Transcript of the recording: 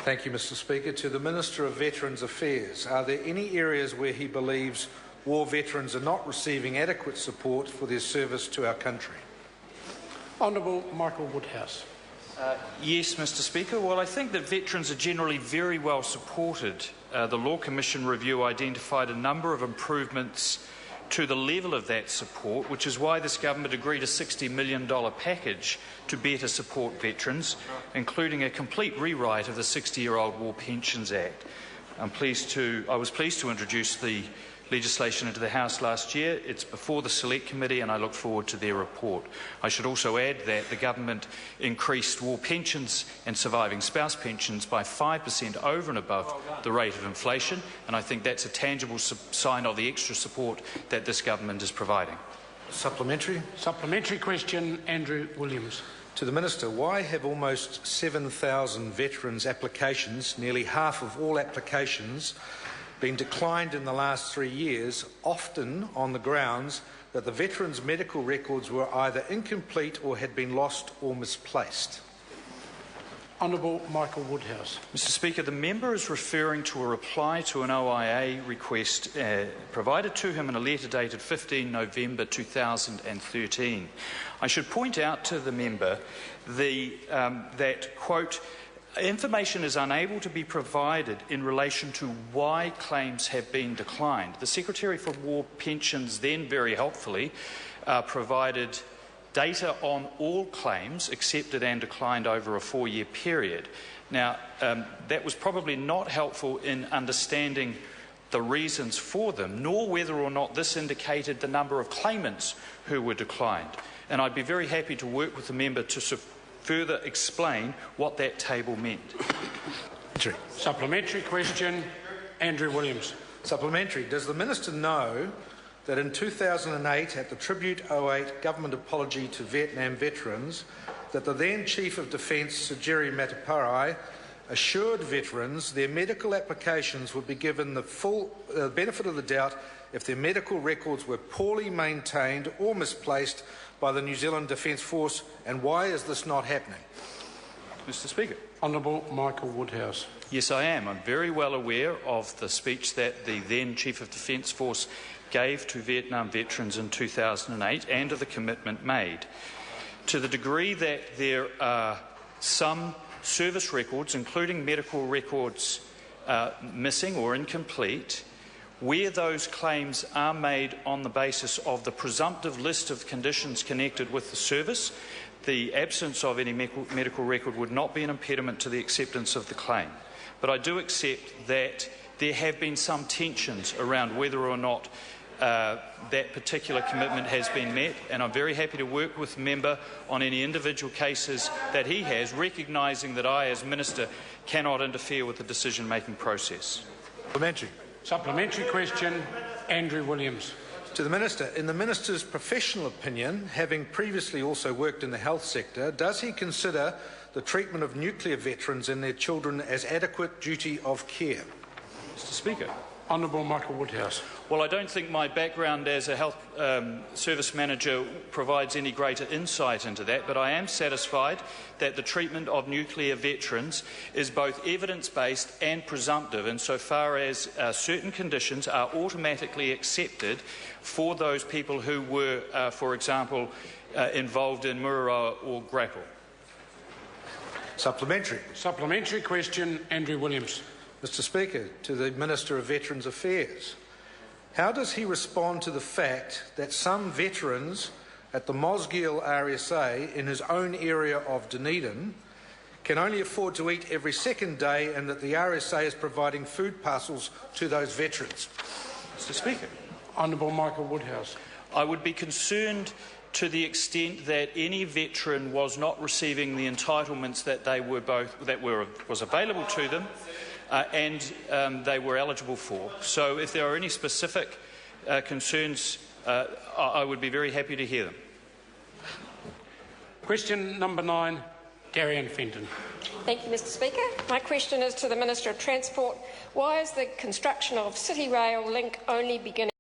Thank you, Mr Speaker. To the Minister of Veterans Affairs, are there any areas where he believes war veterans are not receiving adequate support for their service to our country? Honourable Michael Woodhouse. Yes, Mr Speaker. Well, I think that veterans are generally very well supported. The Law Commission review identified a number of improvements to the level of that support, which is why this government agreed a $60 million package to better support veterans, including a complete rewrite of the 60-year-old War Pensions Act. I was pleased to introduce the legislation into the House last year. It's before the Select Committee and I look forward to their report. I should also add that the government increased war pensions and surviving spouse pensions by 5% over and above the rate of inflation, and I think that's a tangible sign of the extra support that this government is providing. Supplementary. Supplementary question, Andrew Williams. To the Minister, why have almost 7,000 veterans' applications, nearly half of all applications, been declined in the last 3 years, often on the grounds that the veterans' medical records were either incomplete or had been lost or misplaced? Honourable Michael Woodhouse. Mr Speaker, the member is referring to a reply to an OIA request provided to him in a letter dated 15 November 2013. I should point out to the member that, quote, information is unable to be provided in relation to why claims have been declined. The Secretary for War Pensions then very helpfully provided data on all claims accepted and declined over a 4-year period. Now, that was probably not helpful in understanding the reasons for them, nor whether or not this indicated the number of claimants who were declined. And I'd be very happy to work with the member to further explain what that table meant. Supplementary question, Andrew Williams. Supplementary. Does the Minister know that in 2008, at the Tribute 08 Government Apology to Vietnam Veterans, that the then Chief of Defence, Sir Jerry Mateparae, assured veterans their medical applications would be given the full benefit of the doubt if their medical records were poorly maintained or misplaced by the New Zealand Defence Force, and why is this not happening? Mr Speaker. Honourable Michael Woodhouse. Yes, I am. I'm very well aware of the speech that the then Chief of Defence Force gave to Vietnam veterans in 2008 and of the commitment made. To the degree that there are some service records, including medical records, missing or incomplete, where those claims are made on the basis of the presumptive list of conditions connected with the service, the absence of any medical record would not be an impediment to the acceptance of the claim. But I do accept that there have been some tensions around whether or not that particular commitment has been met, and I'm very happy to work with the member on any individual cases that he has, recognising that I, as Minister, cannot interfere with the decision-making process. Supplementary question, Andrew Williams. To the Minister, in the Minister's professional opinion, having previously also worked in the health sector, does he consider the treatment of nuclear veterans and their children as adequate duty of care? Mr Speaker. Honourable Michael Woodhouse. Well, I don't think my background as a health service manager provides any greater insight into that, but I am satisfied that the treatment of nuclear veterans is both evidence-based and presumptive, insofar as certain conditions are automatically accepted for those people who were, for example, involved in Mururoa or grapple. Supplementary. Supplementary question, Andrew Williams. Mr Speaker, to the Minister of Veterans Affairs, how does he respond to the fact that some veterans at the Mosgiel RSA in his own area of Dunedin can only afford to eat every second day, and that the RSA is providing food parcels to those veterans? Mr Speaker. Honourable Michael Woodhouse. I would be concerned to the extent that any veteran was not receiving the entitlements that was available to them and they were eligible for. So if there are any specific concerns, I would be very happy to hear them. Question number 9, Darian Fenton. Thank you, Mr Speaker. My question is to the Minister of Transport. Why is the construction of City Rail Link only beginning